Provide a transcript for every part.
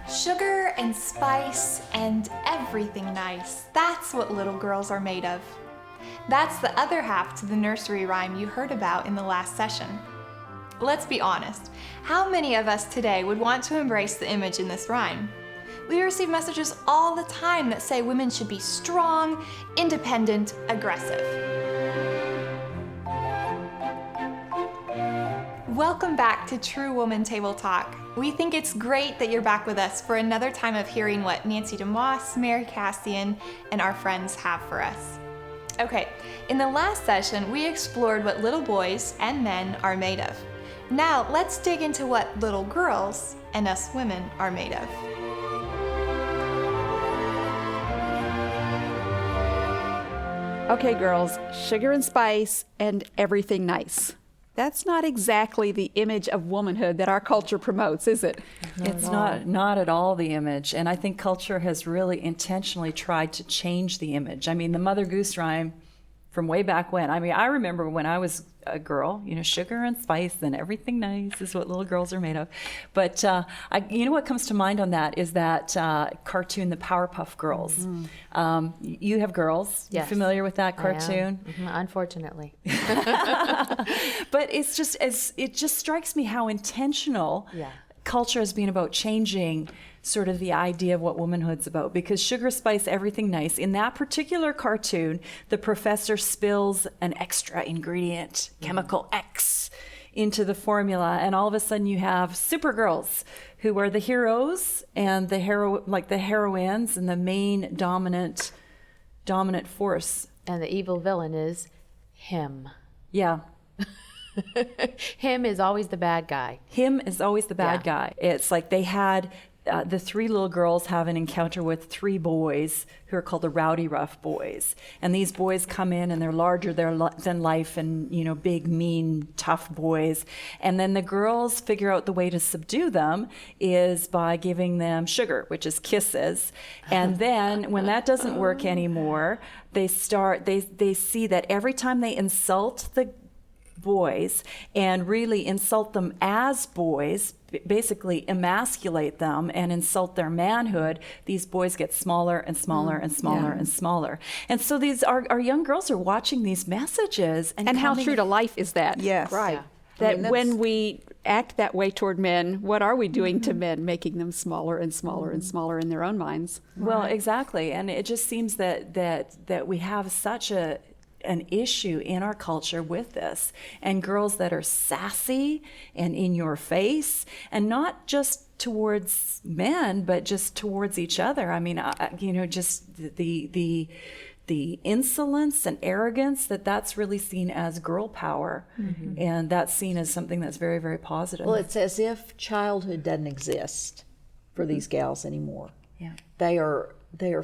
Sugar and spice and everything nice. That's what little girls are made of. That's the other half to the nursery rhyme you heard about in the last session. Let's be honest. How many of us today would want to embrace the image in this rhyme? We receive messages all the time that say women should be strong, independent, aggressive. Welcome back to True Woman Table Talk. We think it's great that you're back with us for another time of hearing what Leigh DeMoss, Mary Kassian, and our friends have for us. Okay, in the last session, we explored what little boys and men are made of. Now, let's dig into what little girls and us women are made of. Okay, girls, sugar and spice and everything nice. That's not exactly the image of womanhood that our culture promotes, is it? It's not at all the image. And I think culture has really intentionally tried to change the image. I mean, the Mother Goose rhyme from way back when. I mean, I remember when I was a girl, sugar and spice and everything nice is what little girls are made of. But what comes to mind on that is that cartoon, the Powerpuff Girls. Mm-hmm. You have girls. Yes. You familiar with that cartoon? Mm-hmm. Unfortunately. But it just strikes me how intentional culture has been about changing sort of the idea of what womanhood's about, because sugar, spice, everything nice. In that particular cartoon, the professor spills an extra ingredient, chemical X, into the formula, and all of a sudden you have Supergirls, who are the heroes and the heroines and the main dominant force. And the evil villain is him. Yeah. Him is always the bad guy. Him is always the bad guy. It's like they had the three little girls have an encounter with three boys who are called the Rowdy Rough Boys. And these boys come in and they're larger than life and, big, mean, tough boys. And then the girls figure out the way to subdue them is by giving them sugar, which is kisses. And then when that doesn't work anymore, they see that every time they insult the boys and really insult them as boys, basically emasculate them and insult their manhood, these boys get smaller and smaller and smaller and smaller. And so our young girls are watching these messages. And how true to life is that? Yes. Right. Yeah. That when we act that way toward men, what are we doing to men, making them smaller and smaller and smaller in their own minds? Well, exactly. And it just seems that we have such an issue in our culture with this, and girls that are sassy and in your face, and not just towards men, but just towards each other. I mean, just the insolence and arrogance that's really seen as girl power, and that's seen as something that's very, very positive. Well, it's as if childhood doesn't exist for these gals anymore. Yeah, they are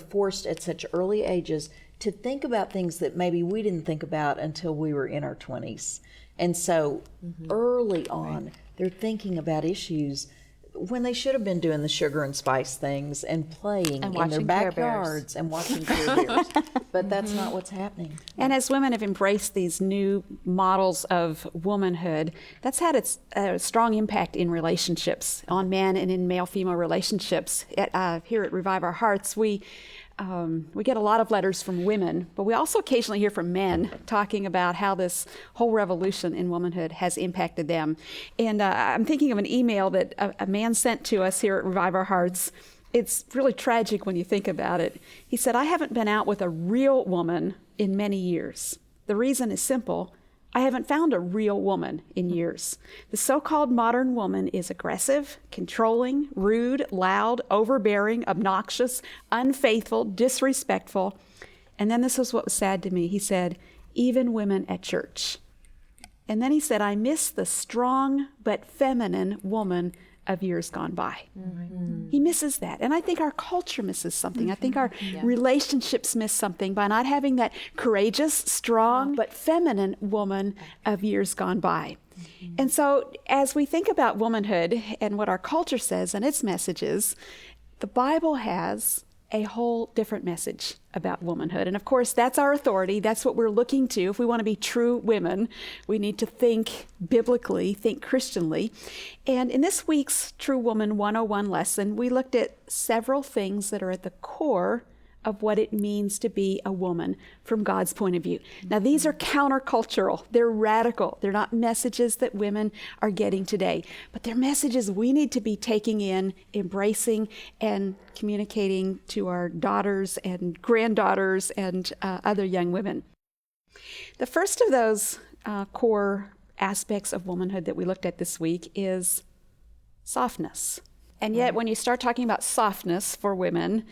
forced at such early ages to think about things that maybe we didn't think about until we were in our 20s. And so early on, they're thinking about issues when they should have been doing the sugar and spice things and playing in their backyards and watching Care Bears. But that's not what's happening. And as women have embraced these new models of womanhood, that's had a strong impact in relationships, on men and in male-female relationships. Here at Revive Our Hearts, we get a lot of letters from women, but we also occasionally hear from men talking about how this whole revolution in womanhood has impacted them. And I'm thinking of an email that a man sent to us here at Revive Our Hearts. It's really tragic when you think about it. He said, "I haven't been out with a real woman in many years. The reason is simple. I haven't found a real woman in years. The so-called modern woman is aggressive, controlling, rude, loud, overbearing, obnoxious, unfaithful, disrespectful." And then this was what was sad to me. He said, "Even women at church." And then he said, "I miss the strong but feminine woman of years gone by." Mm-hmm. He misses that. And I think our culture misses something. I think our relationships miss something by not having that courageous, strong, but feminine woman of years gone by. Mm-hmm. And so as we think about womanhood and what our culture says and its messages, the Bible has a whole different message about womanhood. And of course, that's our authority. That's what we're looking to. If we want to be true women, we need to think biblically, think Christianly. And in this week's True Woman 101 lesson, we looked at several things that are at the core of what it means to be a woman from God's point of view. Now, these are countercultural. They're radical. They're not messages that women are getting today, but they're messages we need to be taking in, embracing, and communicating to our daughters and granddaughters and other young women. The first of those core aspects of womanhood that we looked at this week is softness. And yet, when you start talking about softness for women,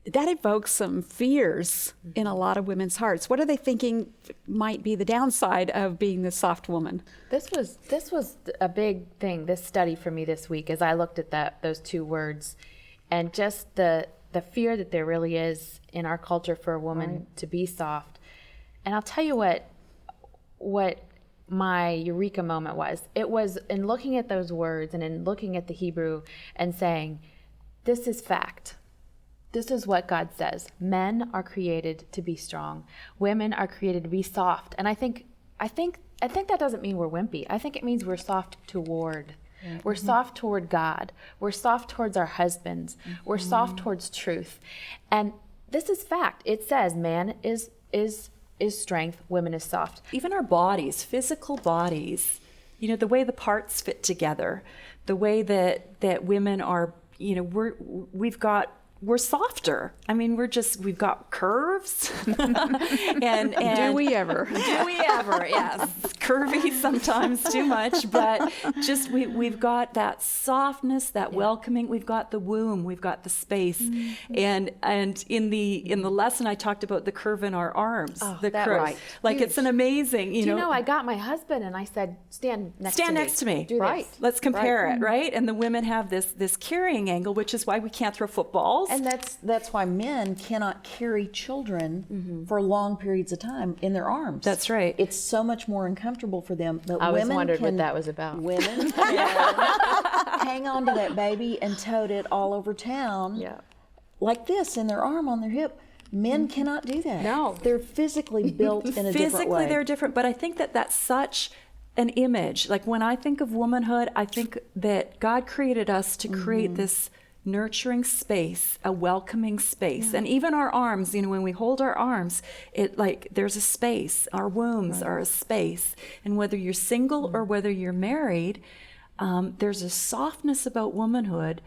that evokes some fears in a lot of women's hearts. What are they thinking might be the downside of being the soft woman? This was a big thing, this study for me this week, as I looked at those two words, and just the fear that there really is in our culture for a woman to be soft. And I'll tell you what my eureka moment was. It was in looking at those words and in looking at the Hebrew and saying, this is fact. This is what God says. Men are created to be strong. Women are created to be soft. And I think that doesn't mean we're wimpy. I think it means we're soft toward. We're soft toward God. We're soft towards our husbands. We're soft towards truth. And this is fact. It says man is strength, women is soft. Even our bodies, physical bodies, the way the parts fit together, the way that women are, we're softer. I mean, we've got curves. and Do we ever? Do we ever? Yes. Curvy sometimes too much, but just we've got that softness, that welcoming. We've got the womb, we've got the space. And in the lesson I talked about the curve in our arms. The curve. Right. Like huge. It's an amazing, Do you know, I got my husband and I said, stand next to me. Do right. This. Let's compare it, right? And the women have this carrying angle, which is why we can't throw footballs. And that's why men cannot carry children for long periods of time in their arms. That's right. It's so much more uncomfortable for them. But I always women wondered what that was about. Women can hang on to that baby and tote it all over town like this in their arm on their hip. Men cannot do that. No. They're physically built in a different way. Physically, they're different, but I think that's such an image. Like when I think of womanhood, I think that God created us to create this nurturing space, a welcoming space. And even our arms, when we hold our arms, there's a space. Our wombs are a space. And whether you're single or whether you're married, there's a softness about womanhood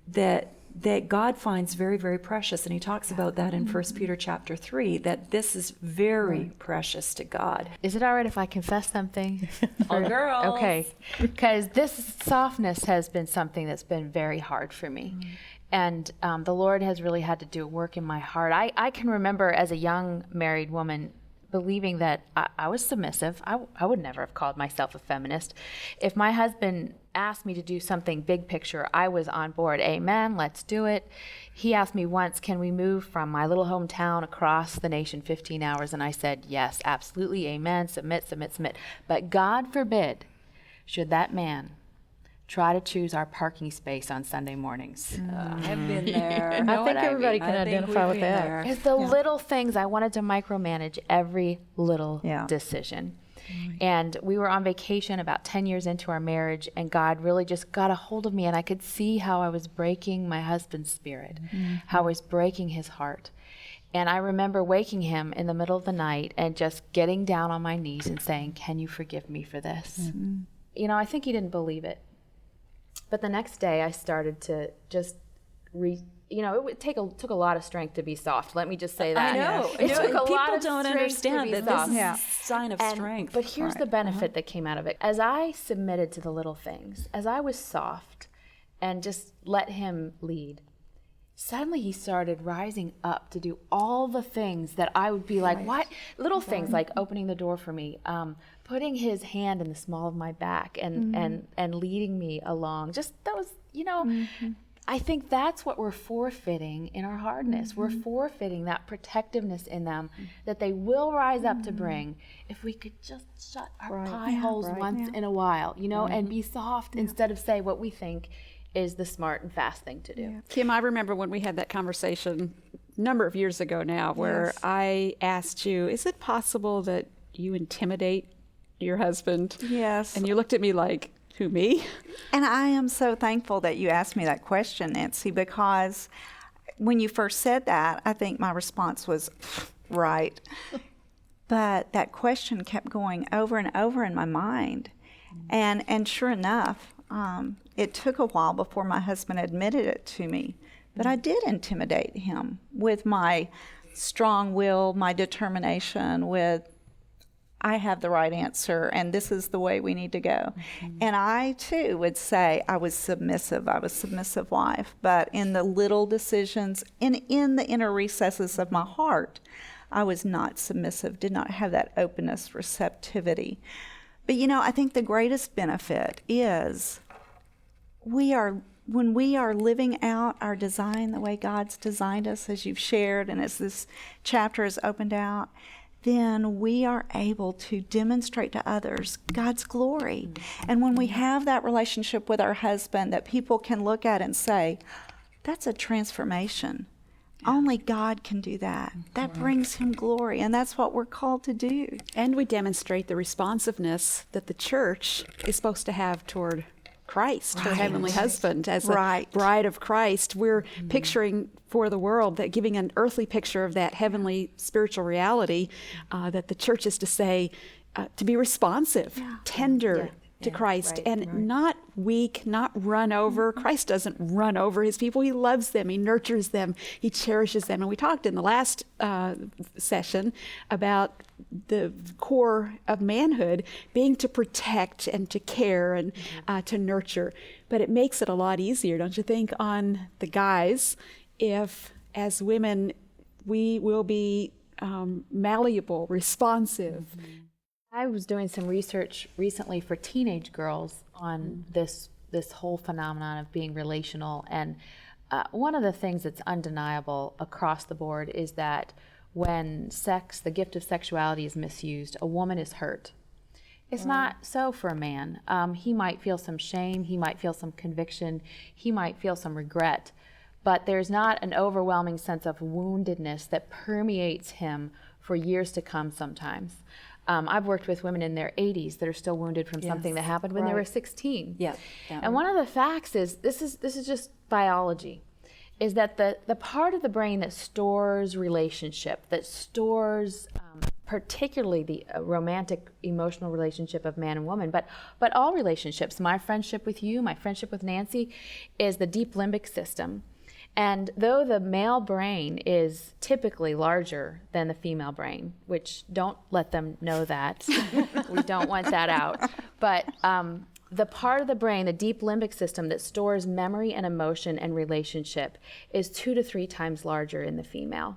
that God finds very, very precious. And he talks about that in 1 Peter chapter 3, that this is very precious to God. Is it all right if I confess something? Oh, girls. Okay. Because this softness has been something that's been very hard for me. And the Lord has really had to do a work in my heart. I can remember as a young married woman believing that I was submissive. I would never have called myself a feminist. If my husband asked me to do something big picture, I was on board. Amen, let's do it. He asked me once, can we move from my little hometown across the nation 15 hours? And I said, yes, absolutely, amen, submit. But God forbid, should that man try to choose our parking space on Sunday mornings. I've been there. I think everybody can identify with that. It's the little things. I wanted to micromanage every little decision. And we were on vacation about 10 years into our marriage, and God really just got a hold of me, and I could see how I was breaking my husband's spirit, how I was breaking his heart. And I remember waking him in the middle of the night and just getting down on my knees and saying, can you forgive me for this? I think he didn't believe it. But the next day I started to just it took a lot of strength to be soft. Let me just say that. I know. It took a lot of people don't understand that soft. this is a sign of strength. But here's the benefit that came out of it. As I submitted to the little things, as I was soft and just let him lead, suddenly he started rising up to do all the things that I would be like, what? Little things like opening the door for me, putting his hand in the small of my back and leading me along. Just those, I think that's what we're forfeiting in our hardness. We're forfeiting that protectiveness in them that they will rise up to bring if we could just shut our pie holes once in a while, and be soft instead of say what we think is the smart and fast thing to do. Yeah. Kim, I remember when we had that conversation a number of years ago now, where I asked you, is it possible that you intimidate your husband? Yes. And you looked at me like, who, me? And I am so thankful that you asked me that question, Nancy, because when you first said that, I think my response was, right. But that question kept going over and over in my mind. And sure enough, it took a while before my husband admitted it to me. But I did intimidate him with my strong will, my determination, with I have the right answer and this is the way we need to go. And I too would say I was submissive. I was a submissive wife. But in the little decisions, in the inner recesses of my heart, I was not submissive, did not have that openness, receptivity. But I think the greatest benefit is when we are living out our design the way God's designed us, as you've shared and as this chapter is opened out, then we are able to demonstrate to others God's glory. And when we have that relationship with our husband that people can look at and say, that's a transformation. Only God can do that. That brings him glory, and that's what we're called to do. And we demonstrate the responsiveness that the church is supposed to have toward Christ, her heavenly husband, as a bride of Christ. We're picturing for the world, that giving an earthly picture of that heavenly spiritual reality, that the church is to say, to be responsive, tender to Christ, and not weak, not run over. Christ doesn't run over his people. He loves them. He nurtures them. He cherishes them. And we talked in the last session about the core of manhood being to protect and to care and to nurture. But it makes it a lot easier, don't you think, on the guys, if as women we will be malleable, responsive. I was doing some research recently for teenage girls on this whole phenomenon of being relational, and one of the things that's undeniable across the board is that when the gift of sexuality is misused, a woman is hurt. It's not so for a man. He might feel some shame, he might feel some conviction, he might feel some regret, but there's not an overwhelming sense of woundedness that permeates him for years to come sometimes. I've worked with women in their 80s that are still wounded from something that happened when they were 16. And one of the facts is, this is just biology, is that the part of the brain that stores relationship, that stores particularly the romantic emotional relationship of man and woman, but all relationships, my friendship with you, my friendship with Nancy, is the deep limbic system. And though the male brain is typically larger than the female brain, which don't let them know that, we don't want that out, but the part of the brain, the deep limbic system that stores memory and emotion and relationship, is 2 to 3 times larger in the female.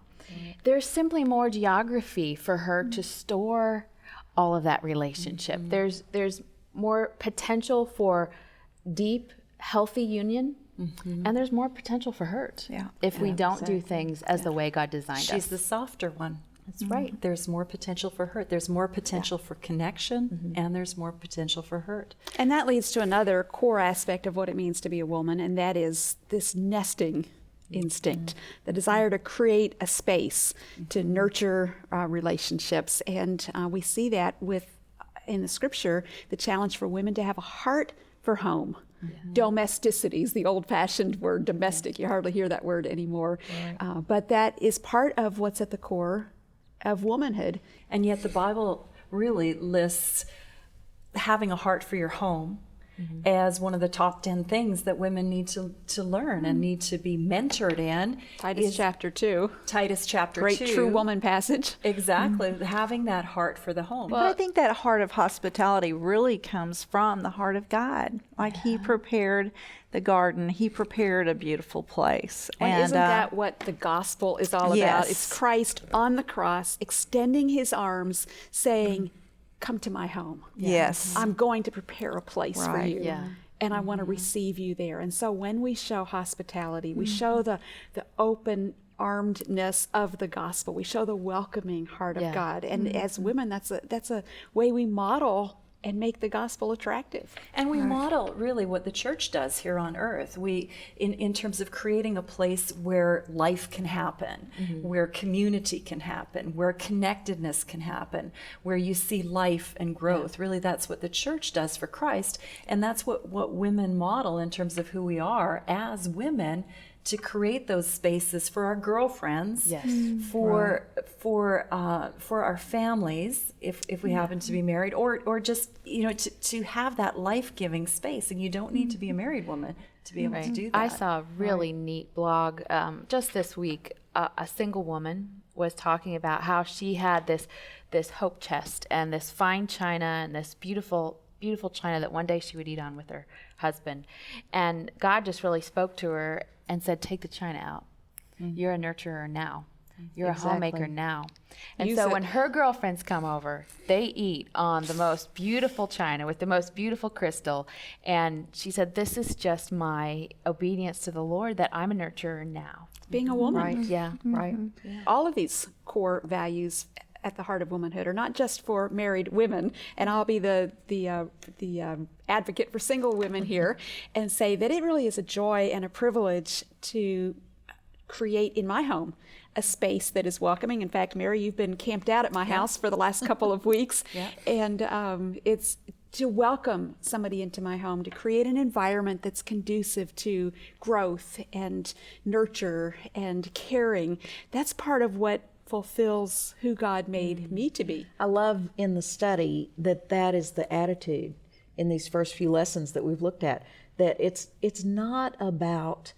There's simply more geography for her to store all of that relationship. There's more potential for deep, healthy union. And there's more potential for hurt if we don't do things as the way God designed us. She's the softer one. That's right. There's more potential for hurt. There's more potential for connection, and there's more potential for hurt. And that leads to another core aspect of what it means to be a woman, and that is this nesting instinct, the desire to create a space to nurture relationships. And we see that in the scripture, the challenge for women to have a heart for home. Domesticity is the old-fashioned word, domestic. You hardly hear that word anymore. But that is part of what's at the core of womanhood. And yet the Bible really lists having a heart for your home as one of the top 10 things that women need to learn and need to be mentored in. Titus chapter 2. Titus chapter 2. Great true woman passage. Exactly, having that heart for the home. But I think that heart of hospitality really comes from the heart of God. Like he prepared the garden, he prepared a beautiful place. And isn't that what the gospel is all about? It's Christ on the cross, extending his arms, saying, come to my home. Yes. I'm going to prepare a place for you. And I want to receive you there. And so when we show hospitality, we show the open armedness of the gospel. We show the welcoming heart of God. And as women, that's a way we model and make the gospel attractive. And we model really what the church does here on earth. We, in terms of creating a place where life can happen, where community can happen, where connectedness can happen, where you see life and growth. Really, that's what the church does for Christ. And that's what women model in terms of who we are as women, to create those spaces for our girlfriends, for our families, if we happen to be married, or just to have that life-giving space. And you don't need to be a married woman to be able to do that. I saw a really neat blog just this week. A single woman was talking about how she had this hope chest and this fine china and this beautiful china that one day she would eat on with her husband. And God just really spoke to her and said, take the china out. You're a nurturer now. You're a homemaker now. And so when her girlfriends come over, they eat on the most beautiful china with the most beautiful crystal. And she said, this is just my obedience to the Lord, that I'm a nurturer now. Being a woman. Right, yeah, right. Yeah. All of these core values at the heart of womanhood are not just for married women, and I'll be the advocate for single women here and say that it really is a joy and a privilege to create in my home a space that is welcoming. In fact, Mary, you've been camped out at my house for the last couple of weeks, and it's to welcome somebody into my home, to create an environment that's conducive to growth and nurture and caring. That's part of what fulfills who God made me to be. I love in the study that is the attitude in these first few lessons that we've looked at, that it's not about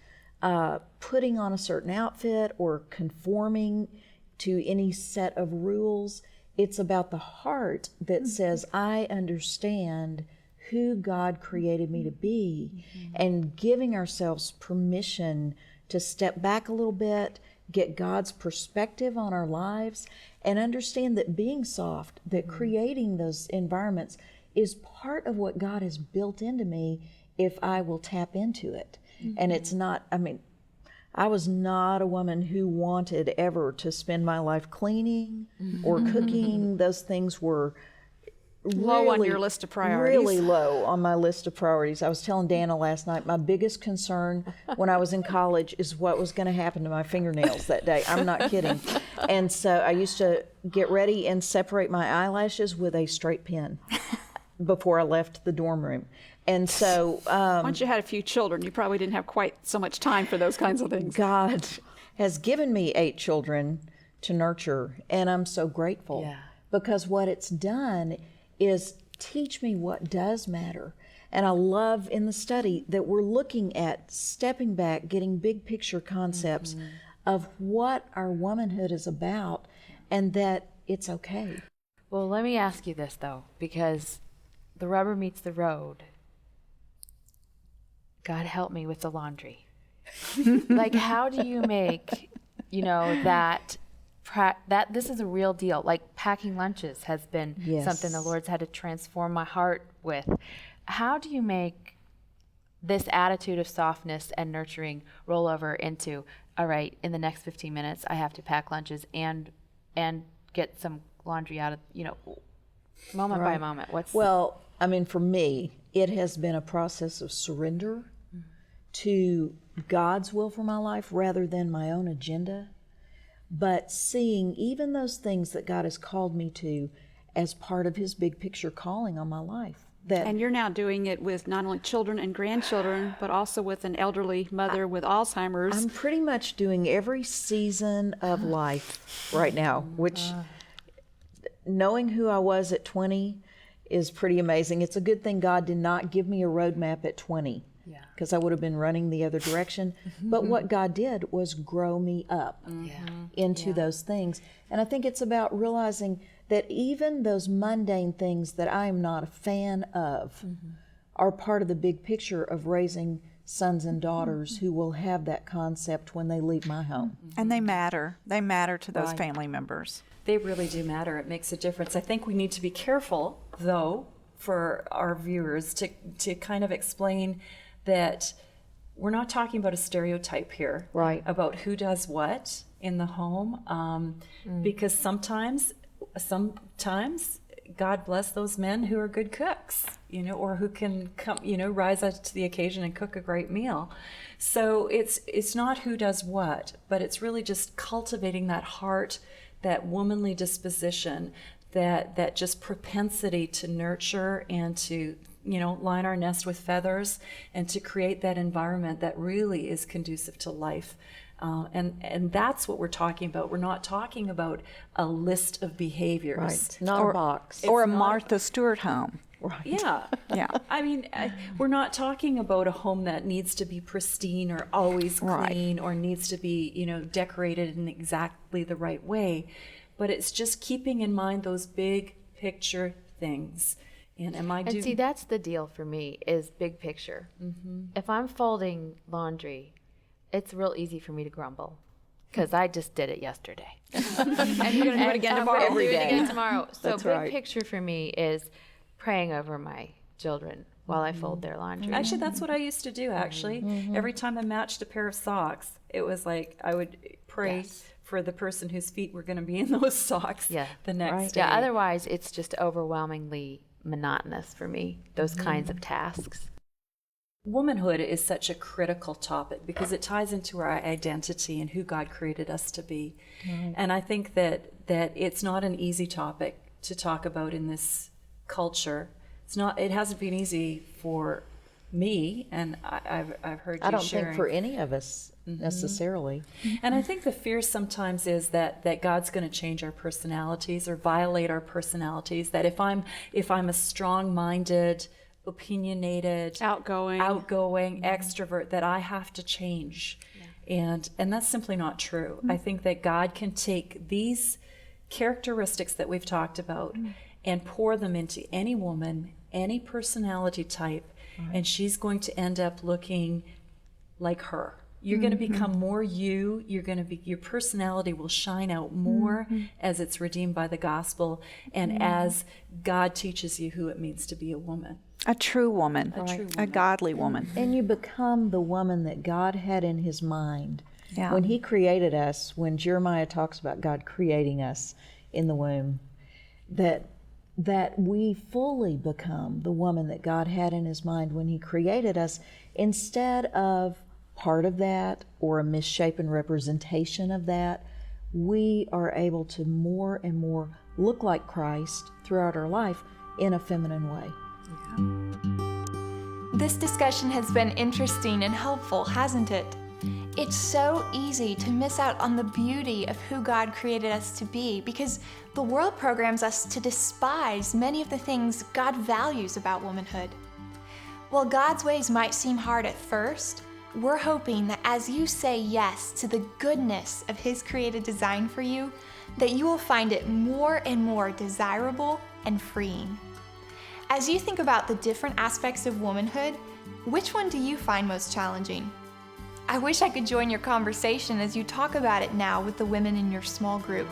putting on a certain outfit or conforming to any set of rules. It's about the heart that says, I understand who God created me to be, and giving ourselves permission to step back a little bit, get God's perspective on our lives, and understand that being soft, that creating those environments is part of what God has built into me if I will tap into it. And it's not, I was not a woman who wanted ever to spend my life cleaning or cooking. Those things were low on your list of priorities. Really low on my list of priorities. I was telling Dana last night, my biggest concern when I was in college is what was going to happen to my fingernails that day. I'm not kidding. And so I used to get ready and separate my eyelashes with a straight pin before I left the dorm room. And so once you had a few children, you probably didn't have quite so much time for those kinds of things. God has given me 8 children to nurture, and I'm so grateful because what it's done is teach me what does matter. And I love in the study that we're looking at stepping back, getting big picture concepts of what our womanhood is about, and that it's okay. Well, let me ask you this, though, because the rubber meets the road. God help me with the laundry. Like, how do you make, that this is a real deal. Like, packing lunches has been something the Lord's had to transform my heart with. How do you make this attitude of softness and nurturing roll over into, all right, in the next 15 minutes, I have to pack lunches and get some laundry out of, moment by moment? Well, for me, it has been a process of surrender to God's will for my life rather than my own agenda, but seeing even those things that God has called me to as part of his big picture calling on my life. And you're now doing it with not only children and grandchildren, but also with an elderly mother with Alzheimer's. I'm pretty much doing every season of life right now, which knowing who I was at 20 is pretty amazing. It's a good thing God did not give me a roadmap at 20, because I would have been running the other direction. But what God did was grow me up into those things. And I think it's about realizing that even those mundane things that I am not a fan of are part of the big picture of raising sons and daughters who will have that concept when they leave my home. And they matter. They matter to those family members. They really do matter. It makes a difference. I think we need to be careful, though, for our viewers to kind of explain that we're not talking about a stereotype here about who does what in the home, because sometimes God bless those men who are good cooks, or who can come, rise up to the occasion and cook a great meal. So it's not who does what, but it's really just cultivating that heart, that womanly disposition, that just propensity to nurture and to, line our nest with feathers and to create that environment that really is conducive to life. And that's what we're talking about. We're not talking about a list of behaviors. Right. Not a box. Or a Martha Stewart home. Right. Yeah. Yeah. I mean, we're not talking about a home that needs to be pristine or always clean or needs to be, decorated in exactly the right way. But it's just keeping in mind those big picture things. And see, that's the deal for me, is big picture. Mm-hmm. If I'm folding laundry, it's real easy for me to grumble because I just did it yesterday. And you're going to do it again tomorrow. Every day. Do it again tomorrow. So That's big right. picture for me is praying over my children while I fold their laundry. Actually, that's what I used to do, actually. Mm-hmm. Every time I matched a pair of socks, it was like I would pray for the person whose feet were going to be in those socks the next day. Yeah, otherwise it's just overwhelmingly monotonous for me, those kinds of tasks. Womanhood is such a critical topic because it ties into our identity and who God created us to be. And I think that it's not an easy topic to talk about in this culture. It hasn't been easy for me, and I've heard you I don't sharing. think for any of us necessarily. And I think the fear sometimes is that God's going to change our personalities or violate our personalities. That if I'm a strong-minded, opinionated, outgoing extrovert, that I have to change. And that's simply not true. I think that God can take these characteristics that we've talked about and pour them into any woman, any personality type, and she's going to end up looking like her. You're going to become more you. Your personality will shine out more as it's redeemed by the gospel and as God teaches you who it means to be a woman. A true woman, a godly woman. And you become the woman that God had in his mind. Yeah. When he created us, when Jeremiah talks about God creating us in the womb, that we fully become the woman that God had in his mind when he created us, instead of part of that or a misshapen representation of that. We are able to more and more look like Christ throughout our life in a feminine way. This discussion has been interesting and helpful, hasn't it? It's so easy to miss out on the beauty of who God created us to be because the world programs us to despise many of the things God values about womanhood. While God's ways might seem hard at first, we're hoping that as you say yes to the goodness of his created design for you, that you will find it more and more desirable and freeing. As you think about the different aspects of womanhood, which one do you find most challenging? I wish I could join your conversation as you talk about it now with the women in your small group.